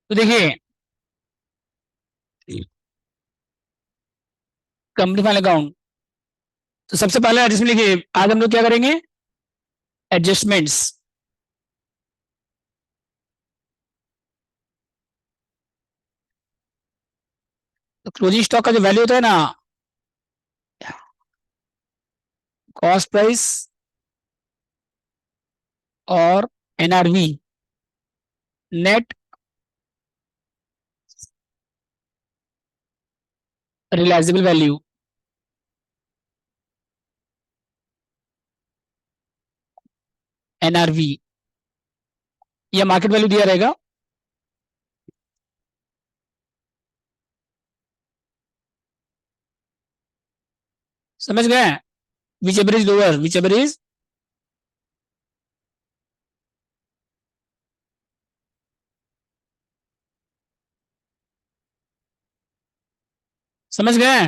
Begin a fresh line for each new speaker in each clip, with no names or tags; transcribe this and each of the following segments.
तो देखिए, company final account. तो सबसे पहले एडजस्टमेंट लिखिए, आज हम लोग क्या करेंगे? एडजस्टमेंट्स। तो क्लोजिंग स्टॉक का जो वैल्यू होता है ना, कॉस्ट प्राइस और NRV, net realisable value, NRV, या मार्केट वैल्यू दिया रहेगा। समझ गए? Whichever is lower, whichever is, समझ गए?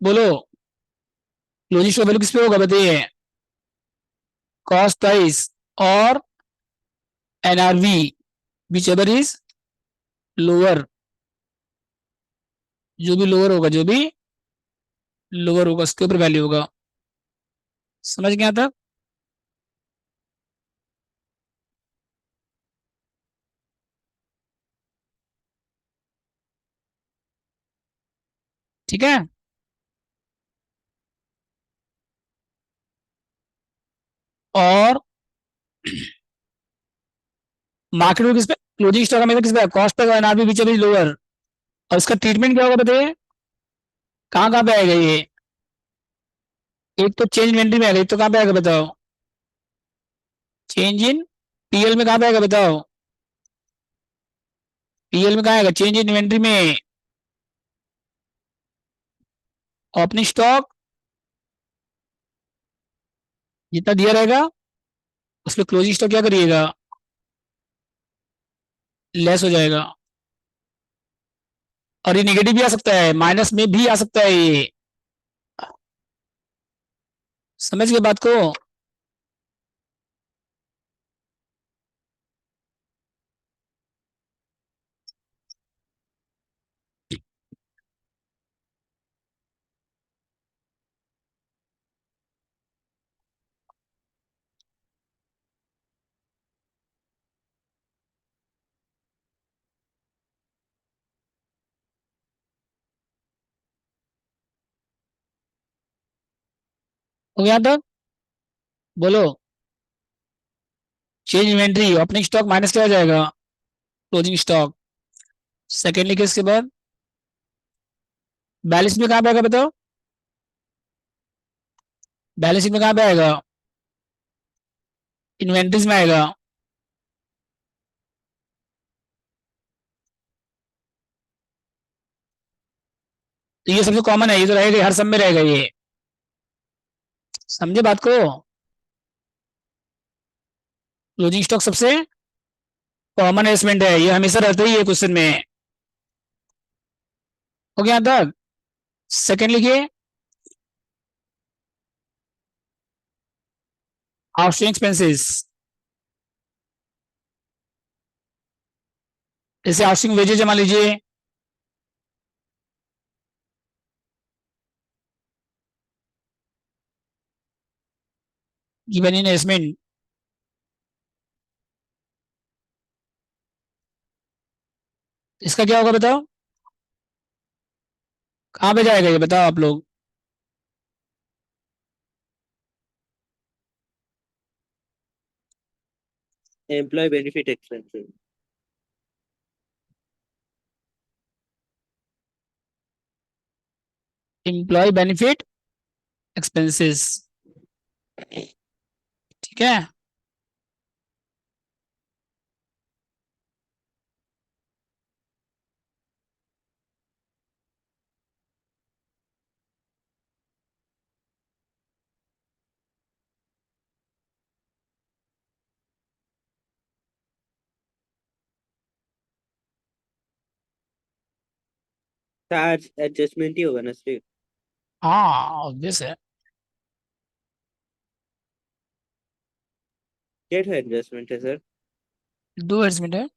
बोलो। क्लोजिंग स्टॉक वैल्यू किस पे होगा बताइए? कॉस्ट प्राइस और NRV, which ever is lower. जो भी लोअर होगा, जो भी लोअर होगा उसके ऊपर वैल्यू होगा। समझ गया तक? ठीक है। और मार्केट में किस पे, क्लोजिंग स्टॉक हमेशा किस पे, कॉस्ट पे NRV which ever is lower. और इसका ट्रीटमेंट क्या होगा बताइए? कहाँ कहाँ पे आएगा ये? एक तो चेंज इन्वेंट्री में आएगा, एक तो कहाँ पे आएगा बताओ? चेंज इन पीएल में कहाँ पे आएगा बताओ? पीएल में कहाँ आएगा? चेंज इन इन्वेंट्री में। ओपनिंग स्टॉक जितना दिया रहेगा उस पर क्लोजिंग स्टॉक क्या करिएगा? लेस हो जाएगा। और ये निगेटिव भी आ सकता है, माइनस में भी आ सकता है ये। समझ गए बात को? हो गया तक? बोलो। Change inventory, opening stock minus क्या हो जाएगा? Closing stock. सेकेंड लिखे इसके बाद, बैलेंस में कहाँ पे आएगा बताओ? बैलेंस शीट में कहाँ पे आएगा? इन्वेंट्रीज में आएगा। तो ये सबसे कॉमन है, ये तो रहेगा, हर सब में रहेगा ये। समझे बात को? क्लोजिंग स्टॉक सबसे कॉमन एस्टमेंट है, ये हमेशा रहता ही है क्वेश्चन में। हो गया तक? सेकेंड लिखिए, आउटस्टैंडिंग एक्सपेंसेस। जैसे आउटस्टैंडिंग वेजेज जमा लीजिए। Given in statement. इसका क्या होगा बताओ? कहाँ पे जाएगा ये बताओ आप लोग?
Employ benefit expenses.
Employ benefit expenses. ठीक है।
चार्ज एडजस्टमेंट ही होगा ना सिर्फ।
हाँ ऑब्वियस है।
डेट एडजस्टमेंट है सर।
दो एस्टिमेट है।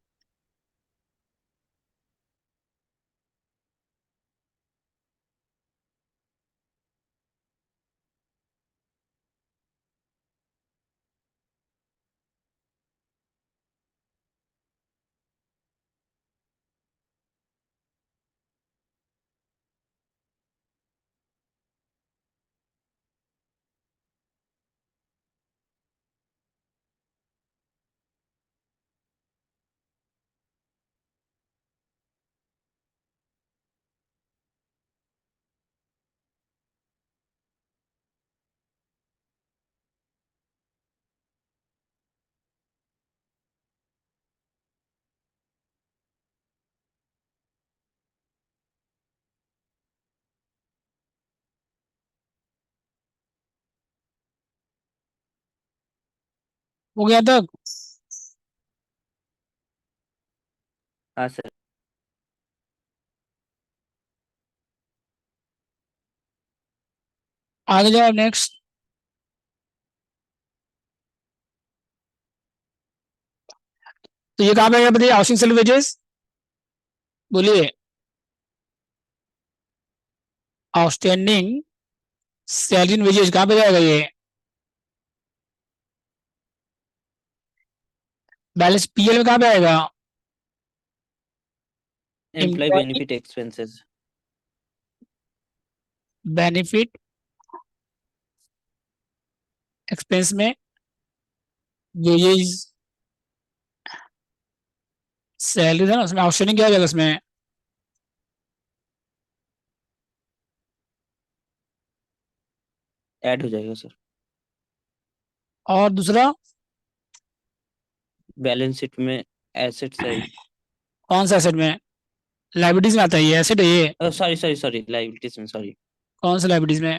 हो गया तक?
हाँ सर।
आगे जाओ नेक्स्ट। तो ये कहाँ पे आएगा बताइए, हाउसिंग सेल वेजेस, बोलिए। आउटस्टैंडिंग सैलरी वेजेस कहाँ पे जाएगा ये? बैलेंस पीएल में कहाँ पे आएगा?
Employ
employ
benefit expenses.
Benefit expense में वेजेस सैलरी है ना, उसमें आउटस्टैंडिंग क्या हो जाएगा उसमें?
ऐड हो जाएगा सर।
और दूसरा
बैलेंस शीट में एसेट साइड।
कौन सा एसेट में? लाइबिलिटीज में आता है ये, एसेट है ये।
सॉरी सॉरी सॉरी, लाइबिलिटीज में, सॉरी।
कौन सा लाइबिलिटीज में?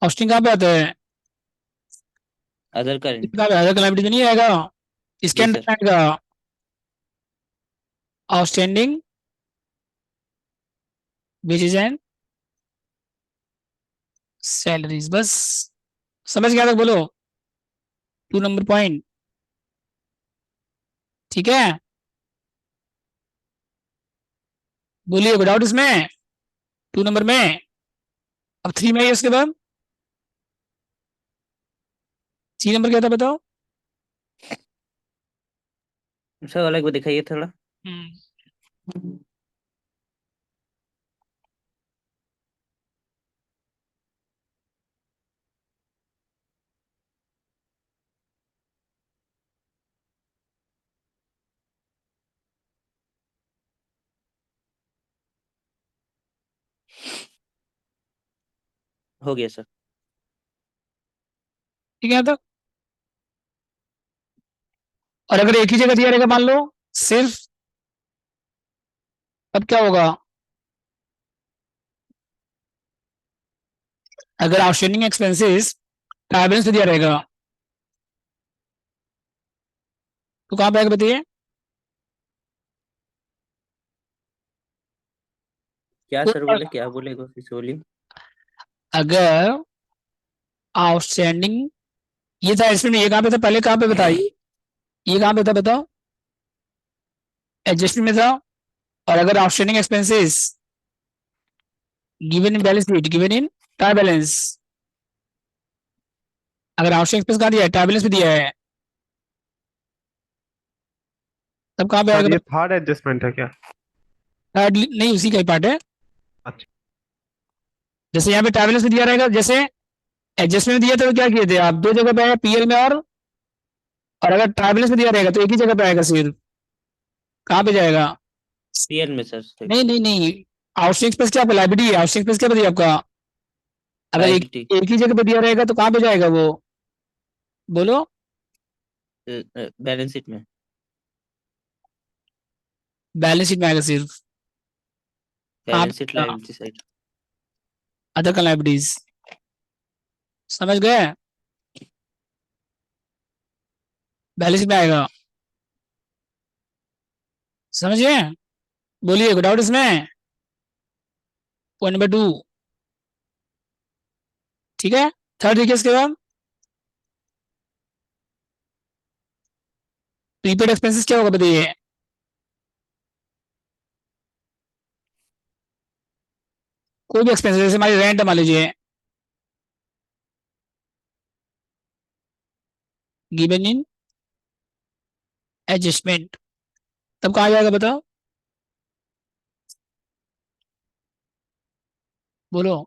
आउटस्टैंडिंग कहाँ पे आता है?
Other current.
कहाँ पे आएगा, लाइबिलिटीज में नहीं आएगा, इसके
जी
अंदर
सर।
आएगा। आउटस्टैंडिंग वेजेस एंड सैलरीज, बस। समझ गया तक बोलो, 2 नंबर पॉइंट। ठीक है, बोलिए, कोई डाउट इसमें? 2 नंबर में। अब 3 में है उसके बाद। 3 नंबर क्या था बताओ?
सर अलग को दिखाइए थोड़ा।
हम्म,
हो गया सर।
ठीक है तक। और अगर एक ही जगह दिया रहेगा मान लो, सिर्फ, तब क्या होगा? अगर आउटस्टैंडिंग एक्सपेंसेस ट्राई बैलेंस पे दिया रहेगा तो कहाँ पे आएगा बताइए?
क्या सर बोले, क्या बोले, एक बार फिर से बोलिए।
अगर आउटस्टैंडिंग, ये था इसमें, ये कहाँ पे था पहले, कहाँ पे बताइए? ये कहाँ पे था बताओ? एडजस्टमेंट में था। और अगर outstanding expenses given in balance sheet, given in try balance, अगर आउटस्टैंडिंग एक्सपेंस कहाँ दिया है, ट्राई बैलेंस में दिया है, तब कहाँ पे
सर
आएगा?
ये थर्ड एडजस्टमेंट है क्या?
थर्ड नहीं, उसी का ही पार्ट है।
अच्छा।
जैसे यहाँ पे ट्राई बैलेंस में दिया रहेगा, जैसे एडजस्टमेंट में दिया था तो क्या किए थे आप, 2 जगह पे आएगा, पीएल में और अगर ट्राई बैलेंस में दिया रहेगा तो एक ही जगह पे आएगा सिर्फ। कहाँ पे जाएगा?
पीएल में सर।
नहीं नहीं नहीं, आउटस्टैंडिंग एक्सपेंस क्या आपका, लाइबिलिटी है, आउटस्टैंडिंग एक्सपेंस क्या बताइए आपका? अगर
लाइबिलिटी।
एक ही जगह पे दिया रहेगा तो कहाँ पे जाएगा वो, बोलो?
बैलेंस शीट में।
बैलेंस शीट में आएगा सिर्फ। कहाँ
बैलेंस शीट
पे?
Liability side.
अदर का लाइबिलिटीज। समझ गए? बैलेंस शीट में आएगा। समझिए, बोलिए, कोई डाउट इसमें? Point number 2। ठीक है, थर्ड देखिए इसके बाद, प्रीपेड एक्सपेंसेस क्या होगा बताइए? कोई भी एक्सपेंस, जैसे हमारी रेंट मान लीजिए, गिवन इन एडजस्टमेंट, तब कहाँ जाएगा बताओ, बोलो?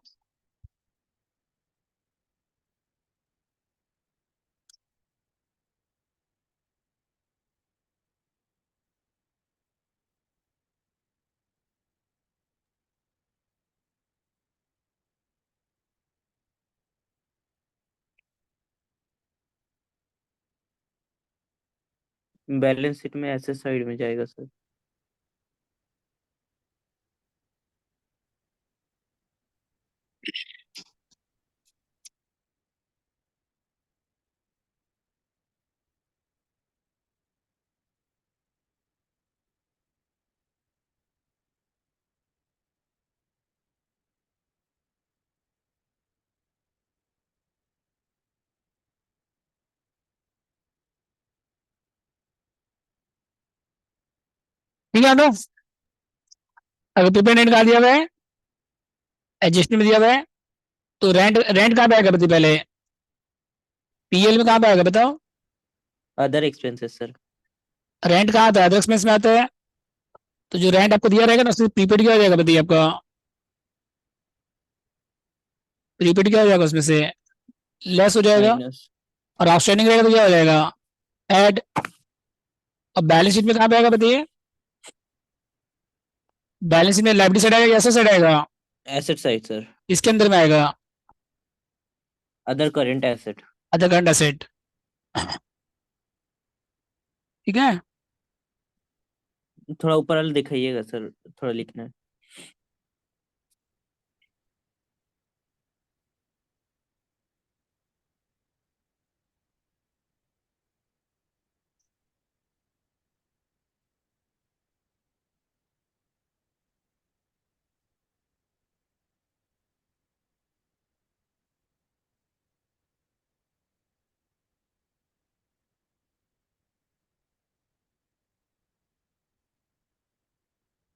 बैलेंस शीट में एसेट साइड में जाएगा सर।
ठीक है तो अगर प्रीपेड रेंट कहा दिया हुआ है, एडजस्टमेंट में दिया हुआ है, तो रेंट रेंट कहाँ पे आएगा बताइए पहले, पीएल में कहाँ पे आएगा बताओ,
अदर एक्सपेंसेस सर।
रेंट कहाँ आता है, अदर एक्सपेंस में आता है। तो जो रेंट आपको दिया रहेगा ना उसमें प्रीपेड क्या हो जाएगा बताइए आपका, प्रीपेड क्या हो जाएगा उसमें से, लेस हो जाएगा।
माइनस।
और आउटस्टैंडिंग रहेगा तो क्या हो जाएगा, ऐड। अब बैलेंस शीट में कहाँ पे आएगा बताइए, बैलेंस शीट में लाइबिलिटी साइड आएगा या एसेट साइड आएगा,
एसेट साइड सर।
इसके अंदर में आएगा
other current asset.
Other current asset. ठीक है।
थोड़ा ऊपर वाला दिखाइएगा सर, थोड़ा लिखना है।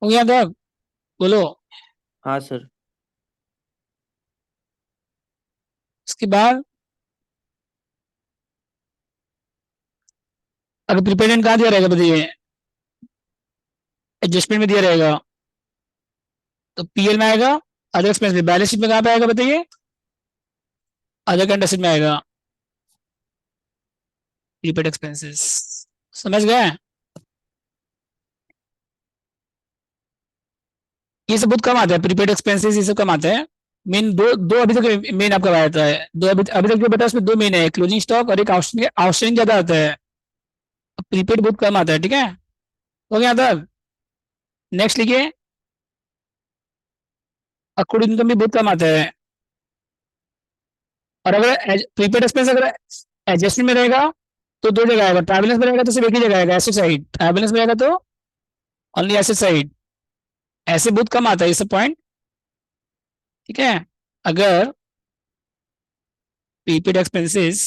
हो गया था, बोलो।
हाँ सर।
उसके बाद अगर प्रीपेड कहाँ दिया रहेगा बताइए, एडजस्टमेंट में दिया रहेगा, तो पीएल में आएगा, अदर एक्सपेंस में, बैलेंस शीट में कहाँ पे आएगा बताइए, अदर करंट एसेट में आएगा, प्रीपेड एक्सपेंसेस। समझ गए। ये सब बहुत कम आता है, प्रीपेड एक्सपेंसेस ये सब कम आता है। मेन दो दो अभी तक मेन आपका आता है, दो अभी तक जो बताया उसमें दो मेन है, क्लोजिंग स्टॉक और एक आउटस्टैंडिंग, आउटस्टैंडिंग ज्यादा आता है, प्रीपेड बहुत कम आता है। ठीक है, हो गया था। नेक्स्ट लिखिए, अक्रूड इनकम भी बहुत कम आता है। और अगर प्रीपेड एक्सपेंस अगर एडजस्टमेंट में रहेगा तो दो जगह आएगा, ट्रैवलर्स में रहेगा तो सिर्फ एक ही जगह आएगा, एसेट साइड, ट्रैवलर्स में रहेगा तो ओनली एसेट साइड। ऐसे बहुत कम आता है ये सब पॉइंट। ठीक है, अगर prepaid expenses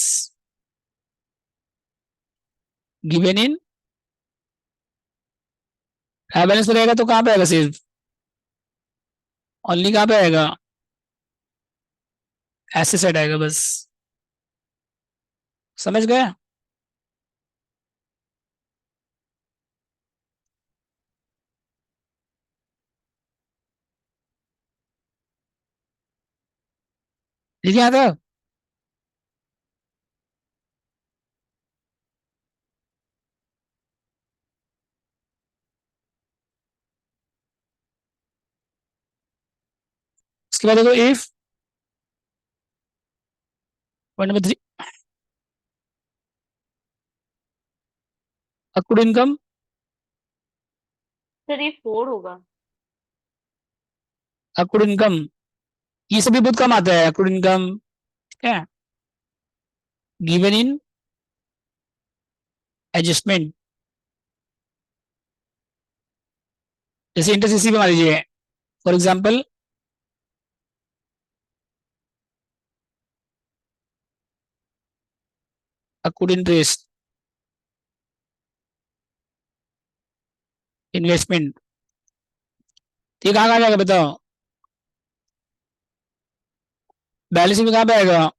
given in balance में रहेगा तो कहाँ पे आएगा, सिर्फ ओनली कहाँ पे आएगा, एसेट साइड आएगा बस। समझ गए। लिखे यहाँ था। उसके बाद देखो, if point number 3, accrued income,
sir ये 4 होगा।
अक्रूड इनकम ये सभी बहुत कम आता है, अक्रूड इनकम। ठीक है, गिवन इन एडजस्टमेंट, जैसे इंटरेस्ट इसी पे मान लीजिए, for example accrued interest, investment, तो ये कहाँ जाएगा बताओ, बैलेंस शीट में कहाँ पे आएगा,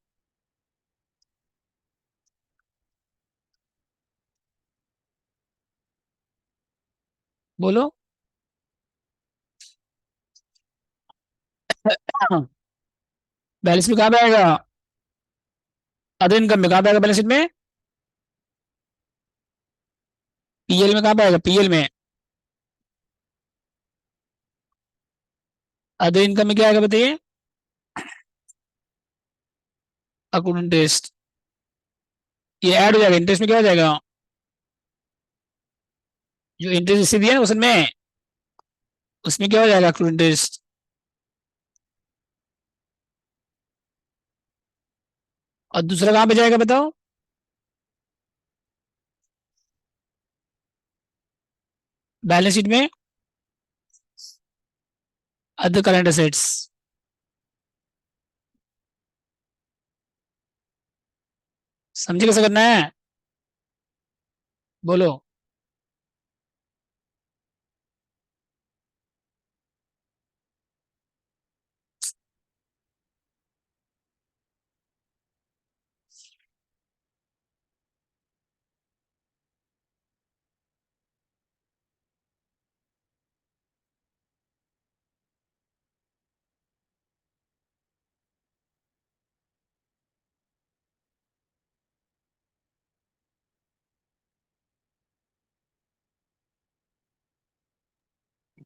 बोलो। बैलेंस में कहाँ पे आएगा, अदर इनकम में कहाँ पे आएगा, बैलेंस शीट में पीएल में कहाँ पे आएगा, पीएल में अदर इनकम में क्या आएगा बताइए, अकाउंट इंटरेस्ट, ये ऐड हो जाएगा, इंटरेस्ट में क्या हो जाएगा, जो इंटरेस्ट इसी दिया ना उसमें, उसमें क्या हो जाएगा अकाउंट इंटरेस्ट। और दूसरा कहाँ पे जाएगा बताओ, बैलेंस शीट में अदर करंट असेट्स। समझे कैसे करना है, बोलो।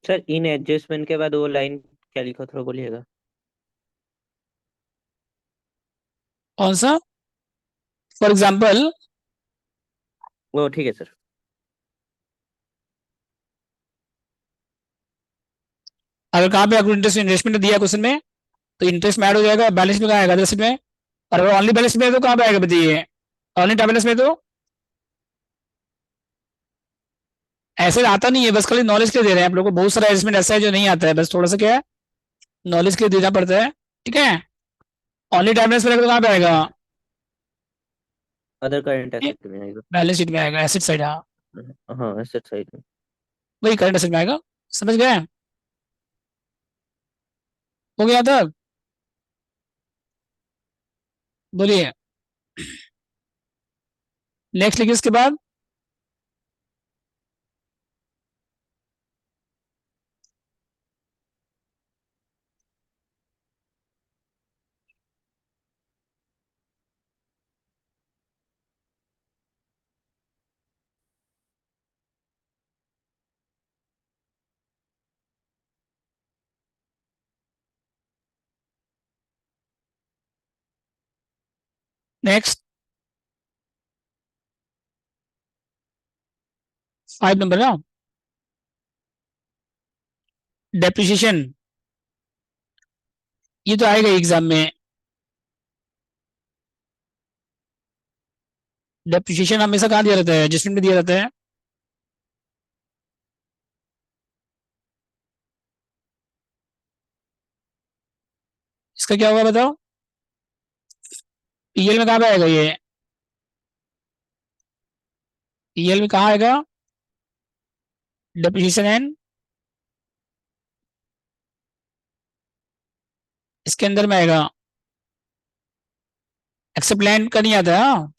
सर इन एडजस्टमेंट के बाद वो लाइन क्या लिखा थोड़ा बोलिएगा।
कौन सा? फॉर एग्जाम्पल,
वो ठीक है सर।
अगर कहाँ पे आपको इंटरेस्ट इन्वेस्टमेंट दिया क्वेश्चन में, तो इंटरेस्ट में ऐड हो जाएगा, बैलेंस में कहाँ आएगा अदर में। और अगर ओनली बैलेंस में है तो कहाँ पे आएगा बताइए? ओनली बैलेंस में तो ऐसे आता नहीं है, बस खाली नॉलेज के लिए दे रहे हैं आप लोगों को। बहुत सारा एडजस्टमेंट ऐसा है जो नहीं आता है, बस थोड़ा सा क्या है, नॉलेज के लिए देना पड़ता है। ठीक है, ओनली बैलेंस में रहेगा तो कहाँ पे आएगा?
अदर करंट एसेट में आएगा।
बैलेंस शीट में आएगा, एसेट साइड। हाँ,
हाँ एसेट साइड में।
वही करंट एसेट में आएगा। समझ गए? हो गया तब? बोलिए। नेक्स्ट लिखिए इसके बाद। नेक्स्ट 5 नंबर ना, डेप्रिसिएशन। ये तो आएगा एग्जाम में। डेप्रिसिएशन हमेशा कहाँ दिया रहता है? एडजस्टमेंट में दिया रहता है। इसका क्या होगा बताओ? पीएल में कहाँ पे आएगा ये? पीएल में कहाँ आएगा? डेप्रिसिएशन एंड इसके अंदर में आएगा। एक्सेप्ट लैंड का नहीं आता है। हाँ,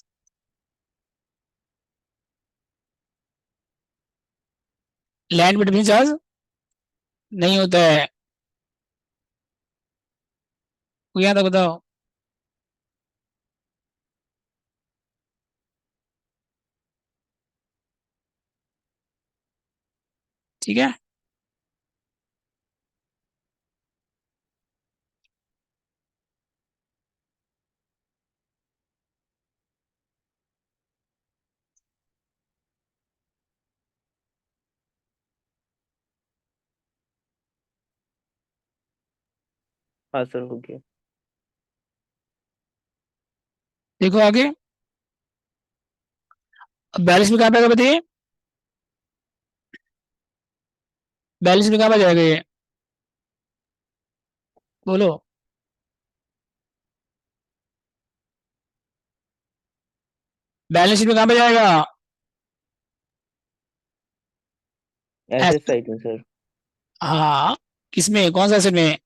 लैंड बिटवीन चार्ज नहीं होता है। कोई आता बताओ? ठीक है,
हाँ सर हो गया।
देखो आगे। अब बैलेंस में कहाँ पे आएगा बताइए? बैलेंस में कहाँ पे जाएगा ये? बोलो। बैलेंस शीट में कहाँ पे जाएगा?
एसेट साइड में सर।
हाँ, किसमें, कौन सा एसेट में?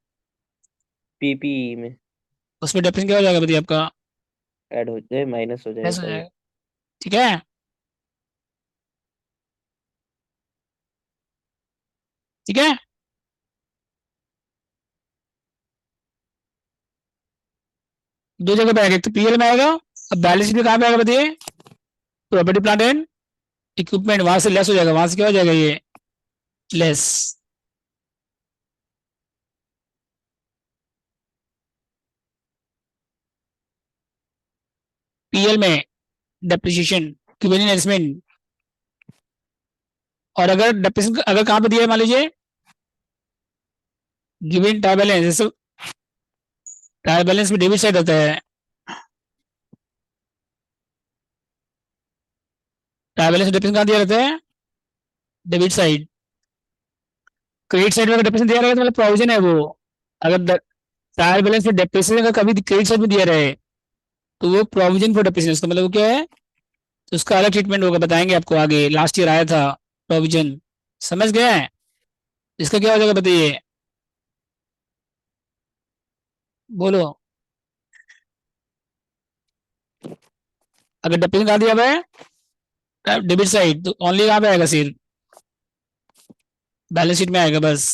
पीपीई में
उसमें डेप्रिसिएशन क्या हो जाएगा बताइए आपका?
ऐड हो जाए, माइनस हो जाएगा
लेस हो
सॉरी।
जाएगा। ठीक है, ठीक है। दो जगह पे आएगा, एक तो पीएल में आएगा। अब बैलेंस शीट में कहाँ पे आएगा बताइए? प्रॉपर्टी प्लांट एंड इक्विपमेंट, वहां से लेस हो जाएगा। वहां से क्या हो जाएगा ये? लेस। पीएल में डेप्रिसिएशन, गिवन इन्वेस्टमेंट। और अगर डेप्रिसिएशन अगर कहाँ पे दिया है मान लीजिए, गिवन टाइम बैलेंस, जैसे टाइम बैलेंस में डेबिट साइड होता है। टाइम बैलेंस में डेप्रिसिएशन कहाँ दिया रहता है? Debit side. क्रेडिट साइड में अगर डेप्रिसिएशन दिया रहेगा तो मतलब प्रोविजन है वो। अगर ट्रायल बैलेंस में डेप्रिसिएशन अगर कभी क्रेडिट साइड में दिया रहे, तो वो प्रोविजन फॉर डेप्रिसिएशन, उसका मतलब वो क्या है? तो उसका अलग ट्रीटमेंट होगा, बताएंगे आपको आगे। लास्ट ईयर आया था प्रोविजन। समझ गए? इसका क्या हो जाएगा बताइए? बोलो। अगर डेप्रिसिएशन कहाँ दिया हुआ है डेबिट साइड, तो ओनली कहाँ पे आएगा? सिर्फ बैलेंस शीट में आएगा बस।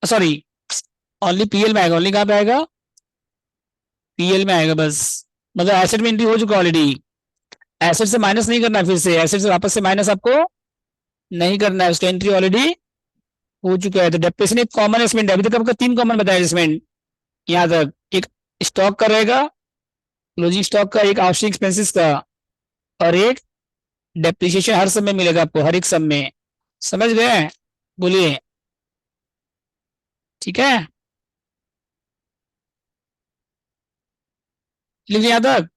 सॉरी, ओनली पीएल में आएगा। ओनली कहाँ पे आएगा? पीएल में आएगा बस। मतलब एसेट में एंट्री हो चुका ऑलरेडी। एसेट से माइनस नहीं करना है, फिर से एसेट से वापस से माइनस आपको नहीं करना है, उसका एंट्री ऑलरेडी हो चुका है। तो डेप्रिसिएशन एक कॉमन एस्टमेंट है, अभी तक आपका 3 कॉमन बताया एस्टमेंट यहाँ तक। एक स्टॉक का रहेगा, क्लोजिंग स्टॉक का, एक आउटस्टैंडिंग एक्सपेंसेस का, और एक डेप्रिसिएशन हर सब में मिलेगा आपको, हर एक सब में। समझ गए? बोलिए। ठीक है, लिख लिया यहाँ तक?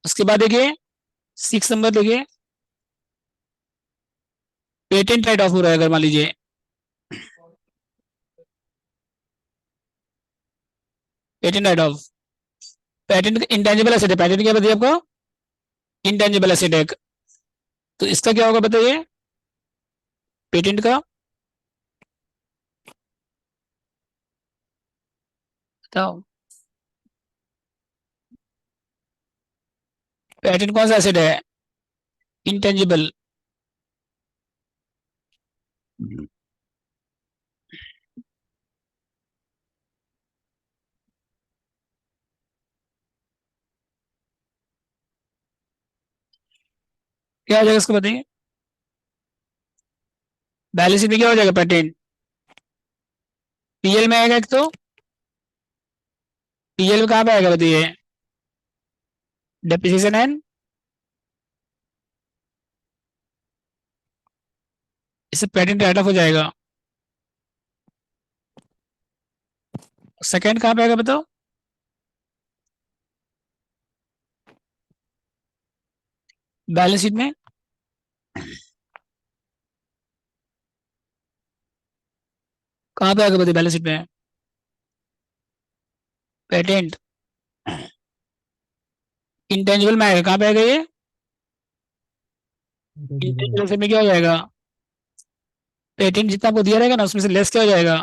उसके बाद देखिए 6 नंबर देखिए, पेटेंट राइट ऑफ हो रहा है अगर मान लीजिए। Patent right of, patent intangible asset है। पेटेंट क्या बताइए आपको? इंटेंजिबल एसेट है। तो इसका क्या होगा बताइए, पेटेंट का? बताओ, पेटेंट कौन सा एसेट है? इंटेंजिबल। क्या हो जाएगा इसको बताइए? बैलेंस शीट में क्या हो जाएगा? पेटेंट पीएल में आएगा एक तो। पीएल में कहाँ पे आएगा बताइए? डेप्रिसिएशन एंड, इससे पेटेंट राइट ऑफ हो जाएगा। सेकंड कहाँ पे आएगा बताओ? बैलेंस शीट में। कहाँ पे आएगा बताइए बैलेंस शीट में? पेटेंट इंटेंजिबल में आएगा। कहाँ पे आएगा ये? इंटेंजिबल एसेट में क्या हो जाएगा? पेटेंट जितना आपको दिया रहेगा ना उसमें से लेस क्या हो जाएगा?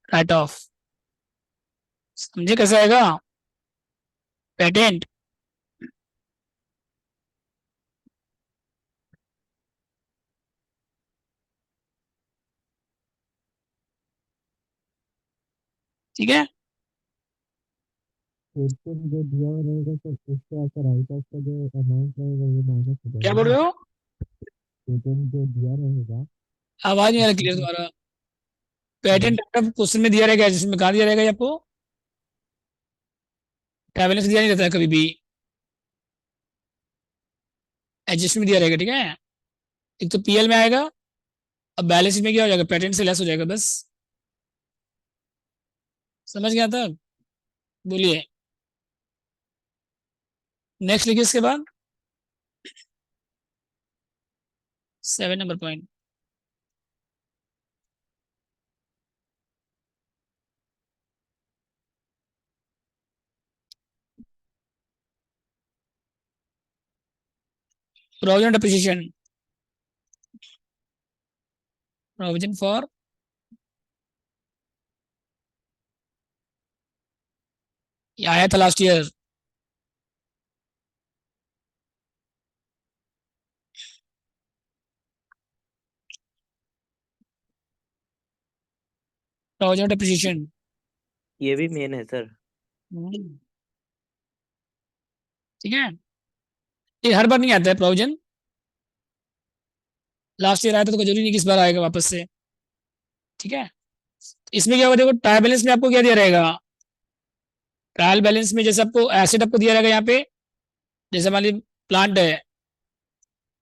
Right of. समझे कैसे आएगा? पेटेंट ठीक है।
पेटेंट जो दिया हुआ रहेगा तो उससे आपका राइट ऑफ का जो अमाउंट रहेगा वो माइनस हो
क्या
जाएगा
बोल
ना।
रहे हो?
पेटेंट जो दिया रहेगा
आवाज नहीं आ रहा
उससे
क्लियर
जो
तुम्हारा। पेटेंट
हेलो
क्वेश्चन में दिया रहेगा, जिसमें कहाँ दिया रहेगा ये आपको? ट्रैवलेंस दिया नहीं रहता है कभी भी, एडजस्ट में दिया रहेगा। ठीक है, एक तो पीएल में आएगा, अब बैलेंस शीट में क्या हो जाएगा? पेटेंट से लेस हो जाएगा बस। समझ गया था? बोलिए। नेक्स्ट लिखिए इसके बाद 7 number point. Provision depreciation, provision for, ये आया था लास्ट ईयर। प्रोविजन डेप्रिसिएशन
ये भी मेन है सर।
ठीक है, ये हर बार नहीं आता है प्रोविजन। लास्ट ईयर आया था तो कोई जरूरी नहीं कि इस बार आएगा वापस से। ठीक है, इसमें क्या होगा देखो, ट्रायल बैलेंस में आपको क्या दिया रहेगा? ट्रायल बैलेंस में जैसे आपको एसेट आपको दिया रहेगा यहाँ पे, जैसे मान लीजिए प्लांट है,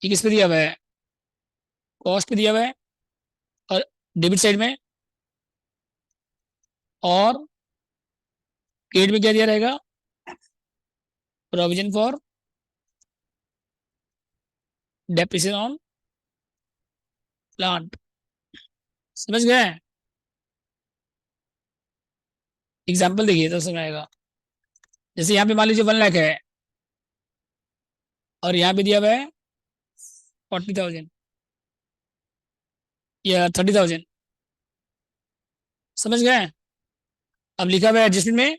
ये किस पे दिया हुआ है? कॉस्ट पे दिया हुआ है, और डेबिट साइड में, और क्रेडिट में क्या दिया रहेगा? Provision for depreciation on plant. समझ गए? एग्जाम्पल देखिए तो समझ आएगा। जैसे यहाँ पे मान लीजिए 1 लाख है, और यहाँ पे दिया हुआ है 40,000 या 30,000। समझ गए? अब लिखा हुआ है एडजस्टमेंट में,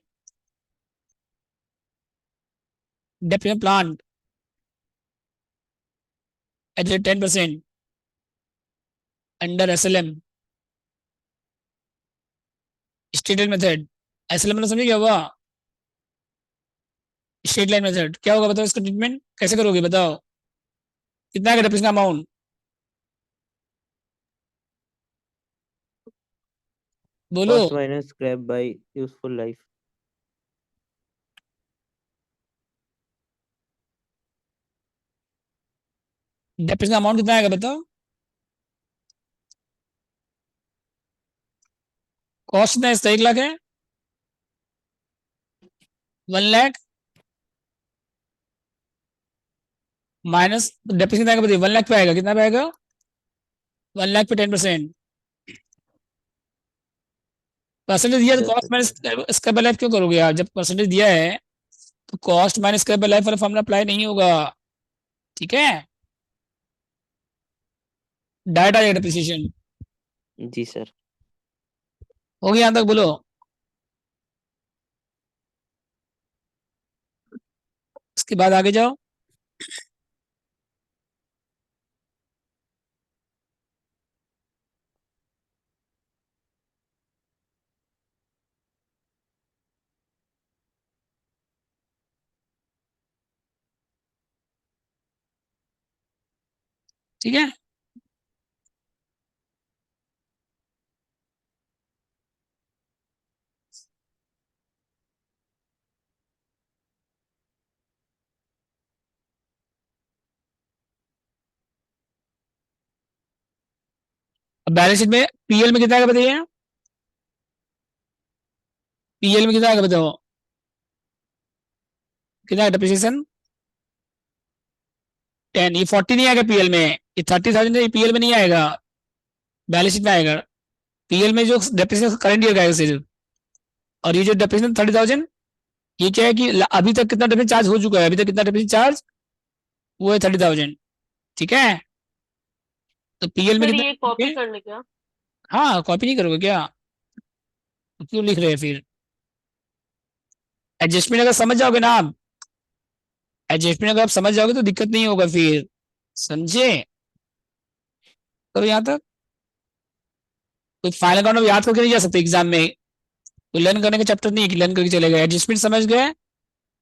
depreciation plant at 10% under SLM stated method. SLM मतलब समझे क्या हुआ? स्ट्रेट लाइन मेथड क्या होगा बताओ, इसका ट्रीटमेंट कैसे करोगे बताओ, कितना है डेप्रिसिएशन अमाउंट, बोलो।
Cost minus scrap bye useful life.
Depreciation amount कितना आएगा बताओ, कॉस्ट कितना है इसका, 1 लाख है, 1 लाख माइनस डेप्रिसिएशन कितना आएगा बताइए, 1 लाख पे आएगा, कितना पे आएगा, 1 लाख पे 10%। परसेंटेज दिया तो
10
cost minus
percent.
Square by life क्यों करोगे यार, जब परसेंटेज दिया है तो cost minus square by life वाला फॉर्मूला अप्लाई नहीं होगा, ठीक है, डायरेक्ट आ जाएगा डेप्रिसिएशन।
जी सर।
हो गया यहाँ तक, बोलो। उसके बाद आगे जाओ। ठीक है, अब बैलेंस शीट में पीएल में कितना आएगा बताइए, पीएल में कितना आएगा बताओ, कितना डेप्रिसिएशन 10, ये 40 नहीं आएगा पीएल में, ये 30,000 पीएल में नहीं आएगा, बैलेंस शीट में आएगा। पीएल में जो डेप्रिसिएशन करंट ईयर का आएगा सिर्फ, और ये जो डेप्रिसिएशन 30,000, ये क्या है कि अभी तक कितना डेप्रिसिएशन चार्ज हो चुका है, अभी तक कितना डेप्रिसिएशन चार्ज, वो है 30,000, ठीक है। तो पीएल में
सर
कितना
ये कॉपी
लिखेंगे?
कर ले क्या?
हाँ, कॉपी नहीं करोगे क्या, तो क्यों लिख रहे हैं फिर, एडजस्टमेंट अगर समझ जाओगे ना आप, एडजस्टमेंट अगर आप समझ जाओगे तो दिक्कत नहीं होगा फिर, समझे। करो यहाँ तक, कोई फाइनल अकाउंट में याद करके नहीं जा सकते एग्जाम में, कोई लर्न करने का चैप्टर नहीं है कि लर्न करके चले गए, एडजस्टमेंट समझ गए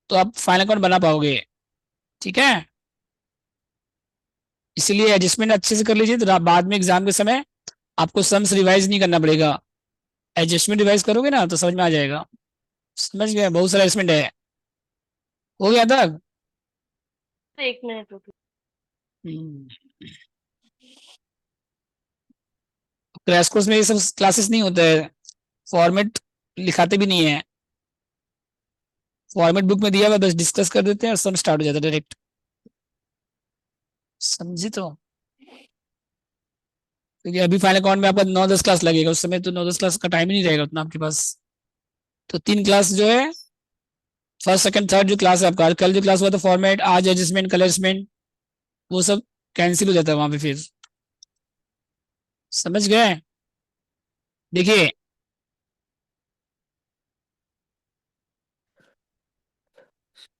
तो आप फाइनल अकाउंट बना पाओगे, ठीक है। इसलिए एडजस्टमेंट अच्छे से कर लीजिए, तो बाद में एग्जाम के समय आपको सम्स रिवाइज नहीं करना पड़ेगा, एडजस्टमेंट रिवाइज करोगे ना तो समझ में आ जाएगा, समझ गए, बहुत सारा एडजस्टमेंट है। हो गया तक।
1 मिनट रुकिए।
क्रैश कोर्स में ये सब क्लासेस नहीं होता है, फॉर्मेट लिखाते भी नहीं है, फॉर्मेट बुक में दिया हुआ बस डिस्कस कर देते हैं और सब स्टार्ट हो जाता है डायरेक्ट, समझे तो। क्योंकि अभी फाइनल अकाउंट में आपका 9-10 क्लास लगेगा, उस समय तो 9-10 क्लास का टाइम ही नहीं रहेगा उतना आपके पास, तो 3 क्लास जो है, फर्स्ट सेकंड थर्ड जो क्लास है आपका, कल जो क्लास हुआ था फॉर्मेट, आज एडजस्टमेंट कलर एडजस्टमेंट, वो सब कैंसिल हो जाता है वहां पे फिर, समझ गए। देखिए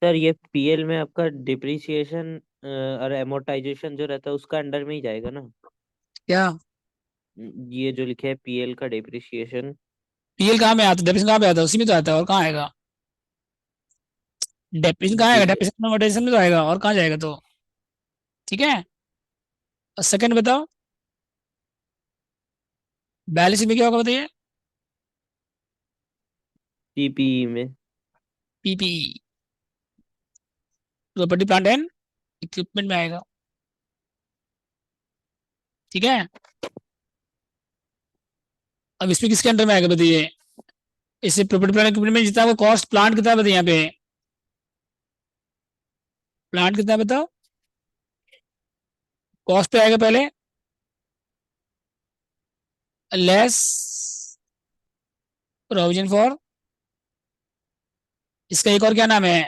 सर ये पीएल में आपका डिप्रिसिएशन और एमोर्टाइजेशन जो रहता है उसका अंडर में ही जाएगा ना?
क्या,
ये जो लिखे है पीएल का डिप्रिसिएशन।
पीएल कहाँ में आता है, डेप्रिसिएशन कहाँ पे आता है, उसी में तो आता है, और कहाँ आएगा, डेप्रिसिएशन कहाँ आएगा,
ठीक है।
डेप्रिसिएशन amortization में तो आएगा, और कहाँ जाएगा तो, ठीक है। और सेकंड बताओ, बैलेंस शीट में क्या होगा बताइए,
पीपीई में।
PPE, property plant and equipment में आएगा, ठीक है। अब इसमें किसके अंडर में आएगा बताइए, इससे प्रॉपर्टी प्लांट इक्विपमेंट में जितना आपका कॉस्ट, प्लांट कितना बताइए यहाँ पे, प्लांट कितना बताओ, कॉस्ट पे आएगा पहले, लेस प्रोविजन फॉर, इसका एक और क्या नाम है,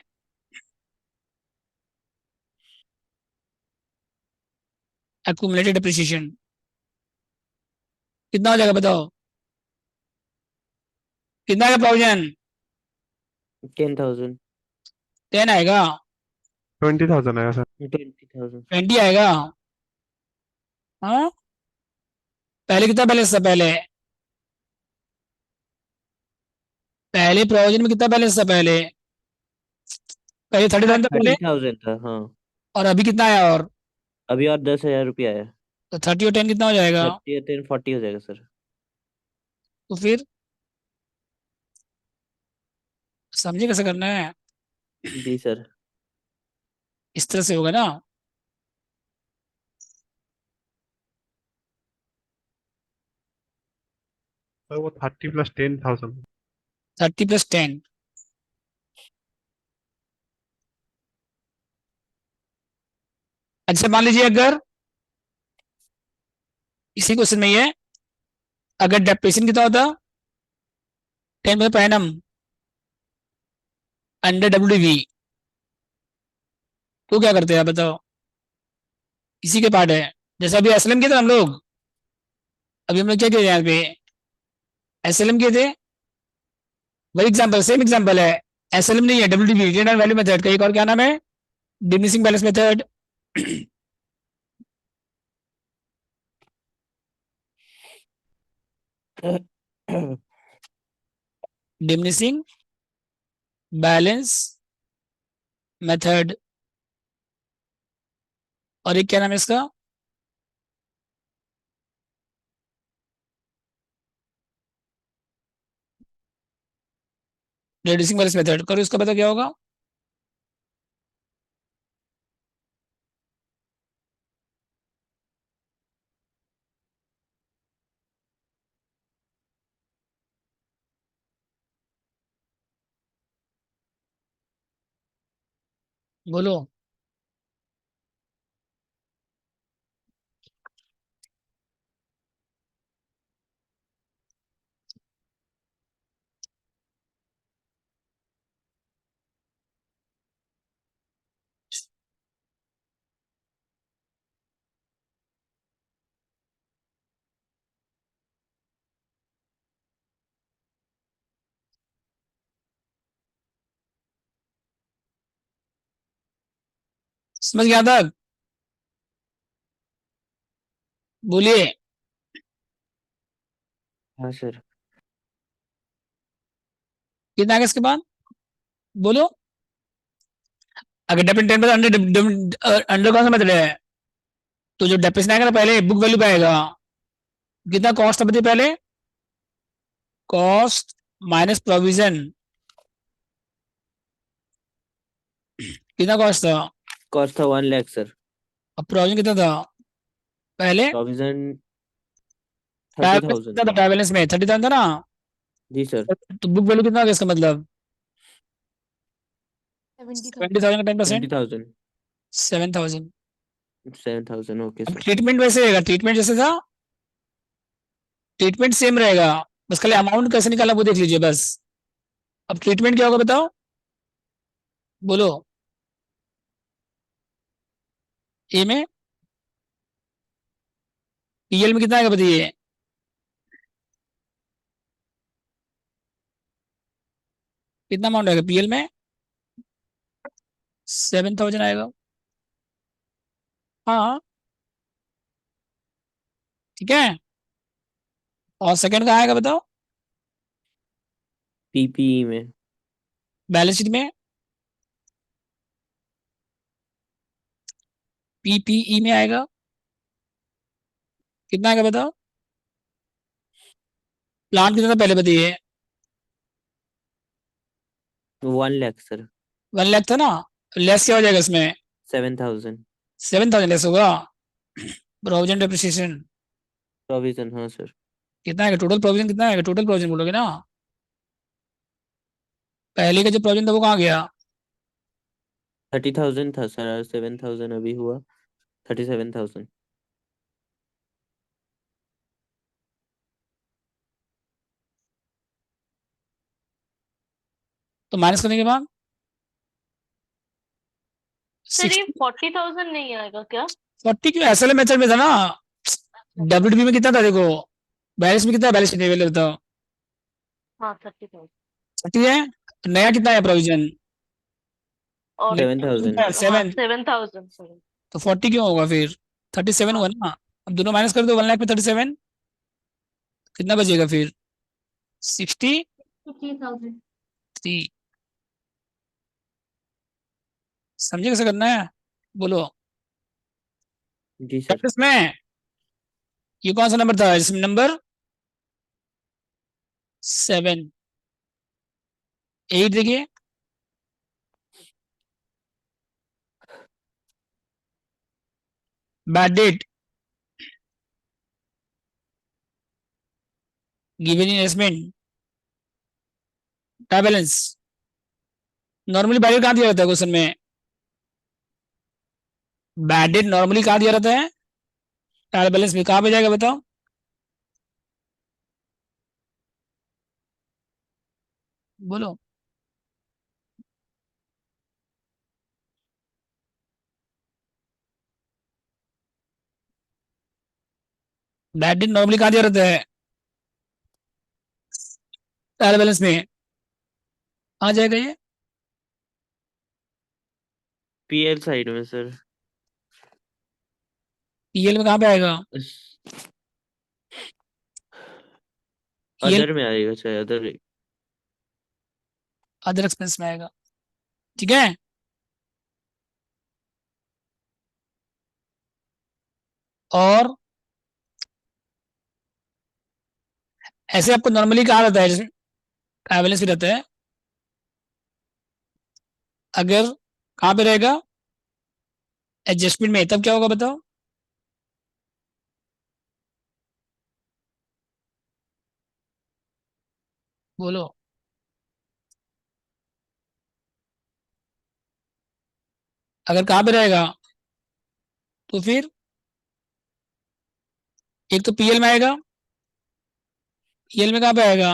एक्यूमुलेटेड डिप्रिसिएशन, कितना हो जाएगा बताओ, कितना आएगा प्रोविजन,
10,000।
10 आएगा,
20,000 आया सर।
20,000।
20 आएगा, हाँ। पहले कितना बैलेंस था, पहले पहले प्रोविजन में कितना बैलेंस था, पहले पहले 30,000 था पहले,
30,000 था हाँ।
और अभी कितना आया? और
अभी और 10,000 रुपया है।
तो 30 और 10 कितना हो जाएगा?
30 10 40 हो जाएगा सर।
तो फिर समझे कैसे करना है?
जी सर।
इस तरह से होगा ना।
सर वो 30 प्लस 10,000।
30 + 10। अच्छा मान लीजिए अगर इसी क्वेश्चन में ये अगर डेप्रिसिएशन कितना होता 10 पर एनम अंडर WDV, तो क्या करते हैं आप बताओ? इसी के पार्ट है। जैसे अभी एसएलएम किए थे हम लोग, अभी हम लोग क्या किए यहाँ पे एसएलएम किए थे, वही एग्जांपल सेम एग्जांपल है। एसएलएम नहीं है, WDV रिटेन वैल्यू मेथड का एक और क्या नाम है? Diminishing balance method. Diminishing balance method. और एक क्या नाम है इसका? Reducing balance method. करो इसका पता क्या होगा? बोलो। समझ गया था? बोलिए।
हाँ सर।
कितना आगे इसके बाद? बोलो। अगर डेप्रिसिएशन 10 पर अंडर अंडर कौन सा मेथड है? तो जो डेप्रिसिएशन आएगा ना पहले बुक वैल्यू पे आएगा। कितना कॉस्ट था बताइए पहले? Cost minus provision. कितना कॉस्ट था?
कॉस्ट था 1 लाख सर।
अब प्रोविजन कितना था पहले?
प्रोविजन
ट्रायल
30,000
कितना था?
था।
ट्रायल बैलेंस में 30,000 था ना।
जी सर।
तो बुक वैल्यू कितना होगा इसका मतलब?
70,000।
20,000 का 10%।
20,000।
7,000।
7,000 ओके
अब
सर।
ट्रीटमेंट वैसे रहेगा, ट्रीटमेंट जैसे था, ट्रीटमेंट सेम रहेगा, बस खाली अमाउंट कैसे निकाला वो देख लीजिए बस। अब ट्रीटमेंट क्या होगा बताओ? बोलो। ए में पीएल में कितना आएगा बताइए? कितना अमाउंट आएगा पीएल में? 7,000 आएगा। हाँ ठीक है। और सेकंड का आएगा बताओ?
पीपीई में।
बैलेंस शीट में पीपीई में आएगा। कितना आएगा बताओ? प्लांट कितना था पहले बताइए?
1 लाख सर।
1 लाख था ना। लेस क्या हो जाएगा इसमें?
7,000।
7,000 लेस होगा। प्रोविजन डेप्रिसिएशन
प्रोविजन हाँ सर।
कितना आएगा? टोटल प्रोविजन कितना आएगा? टोटल प्रोविजन बोलोगे ना। पहले का जो प्रोविजन था वो कहाँ गया?
30,000 था सर, 7,000 अभी हुआ 37,000।
तो माइनस करने के बाद
सर ये 40,000 नहीं आएगा क्या?
40 क्यों? एसएलएम मेथड में था ना। WDB में कितना था देखो, बैलेंस में कितना? बैलेंस नहीं बताओ।
हाँ 30,000।
30 है। नया कितना है प्रोविजन?
और
7,000।
हाँ
7।
7,000 सर।
तो 40 क्यों होगा फिर? 37 हुआ
हाँ
ना। अब दोनों माइनस कर दो, 1 लाख में 37 कितना बचेगा फिर? 63।
50,000।
समझे कैसे करना है? बोलो।
जी सर।
इसमें ये कौन सा नंबर था? इसमें नंबर 7, 8 देखिए। Bad debt given investment trial balance. Normally bad debt कहाँ दिया रहता है क्वेश्चन में? बैड डेट नॉर्मली कहाँ दिया रहता है? ट्रायल बैलेंस में। कहाँ पे जाएगा बताओ? बोलो। बैड डेट नॉर्मली कहाँ दिया रहता है? ट्रायल बैलेंस में। आ जाएगा ये।
पीएल साइड में सर।
पीएल में कहाँ पे आएगा? पीएल
अदर में आएगा शायद, अदर।
अदर एक्सपेंस में आएगा। ठीक है। और ऐसे आपको नॉर्मली कहा रहता है जिसमें ट्रायल बैलेंस भी रहता है, अगर कहाँ पे रहेगा? एडजस्टमेंट में। तब क्या होगा बताओ? बोलो। अगर कहाँ पे रहेगा तो फिर एक तो पीएल में आएगा। पीएल में कहाँ पे आएगा?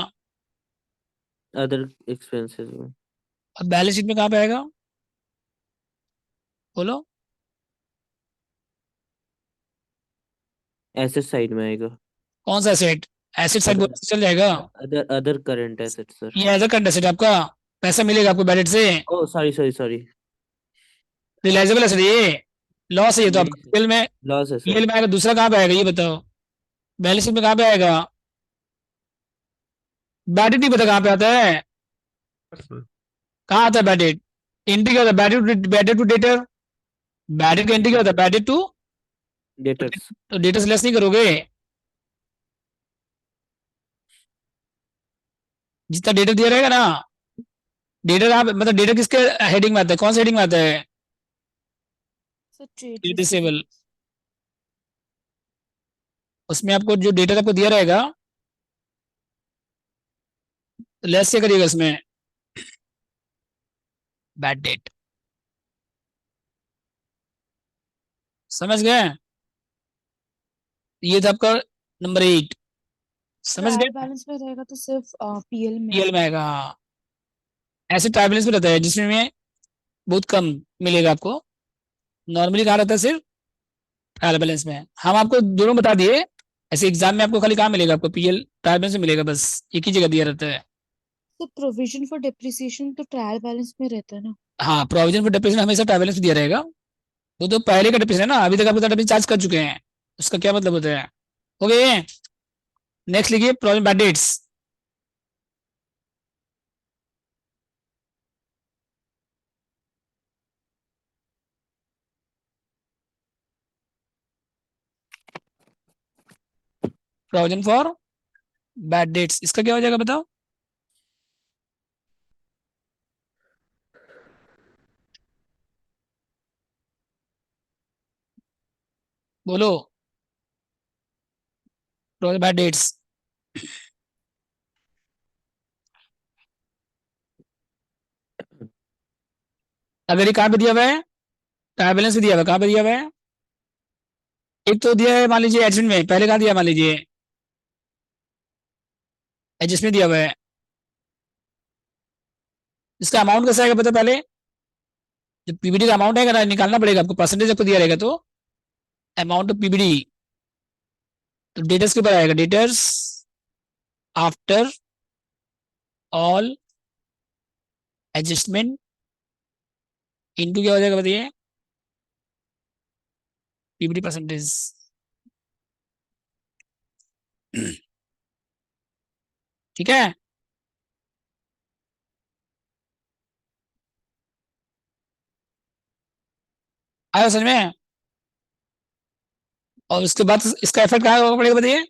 अदर एक्सपेंसेस में।
और बैलेंस शीट में कहाँ पे आएगा? बोलो।
एसेट साइड में आएगा।
कौन सा एसेट? एसेट साइड
अदर
चल जाएगा।
Other other current asset sir.
ये एज अ करंट एसेट आपका पैसा मिलेगा आपको बैलेट से।
Oh sorry sorry sorry.
Realisable asset ये। लॉस है ये तो
यही
आपका पीएल में।
लॉस है सर।
पीएल में आएगा। दूसरा कहाँ पे आएगा ये बताओ? बैलेंस शीट में कहाँ पे आएगा? बैडेट नहीं पता कहाँ पे आता है?
सर
कहाँ आता है बैडेट? एंट्री क्या होता है? बैडेट टू डेटर। बैडेट का एंट्री क्या होता है? बैडेट टू।
डेटर्स।
तो डेटर से लेस नहीं करोगे। जितना डेटा दिया रहेगा ना, डेटा आप मतलब डेटा किसके हेडिंग में आता है? कौन से हेडिंग में आता है?
Sir trade
disable. उसमें आपको जो डेटा आपको दिया रहेगा तो लेस से करिएगा उसमें बैड डेट। समझ गए? ये था आपका नंबर 8। समझ
ट्रायल
गए?
बैलेंस में रहेगा तो सिर्फ पीएल में
पीएल में
आएगा।
आएगा। ऐसे ट्रायल बैलेंस में रहता है जिसमें बहुत कम मिलेगा आपको। नॉर्मली कहा रहता है सिर्फ ट्रायल बैलेंस में। हम आपको दोनों बता दिए। ऐसे एग्जाम में आपको खाली कहाँ मिलेगा? आपको पीएल ट्रायल बैलेंस में मिलेगा, बस एक ही जगह दिया रहता है।
तो प्रोविजन फॉर डिप्रिसिएशन तो ट्रायल बैलेंस में रहता है ना।
हाँ, प्रोविजन फॉर डिप्रेशन हमेशा ट्रायल बैलेंस में दिया रहेगा। वो तो पहले का डिप्रेशन है ना, अभी तक आपको डिप्रेशन चार्ज कर चुके हैं। उसका क्या मतलब होता है? हो गए। नेक्स्ट लिखिए provision by debts. Provision for bad debts इसका क्या हो जाएगा बताओ? बोलो। Provision bad debts. अगर ये कहाँ पे दिया हुआ है? ट्रायल बैलेंस में दिया हुआ है। कहाँ पे दिया हुआ है? एक तो दिया है मान लीजिए एडजस्टमेंट में। पहले कहाँ दिया मान लीजिए? एडजस्टमेंट दिया हुआ है। इसका अमाउंट कैसा आएगा पता पहले? जो पीबीडी का अमाउंट है ना, निकालना पड़ेगा आपको। परसेंटेज आपको दिया रहेगा तो अमाउंट ऑफ पीबीडी। तो डेटर्स के ऊपर आएगा। Debtors after all adjustment into क्या हो जाएगा बताइए? PBD percentage. ठीक है। आया समझ में? और उसके बाद इसका इफेक्ट कहाँ होगा पड़ेगा बताइए?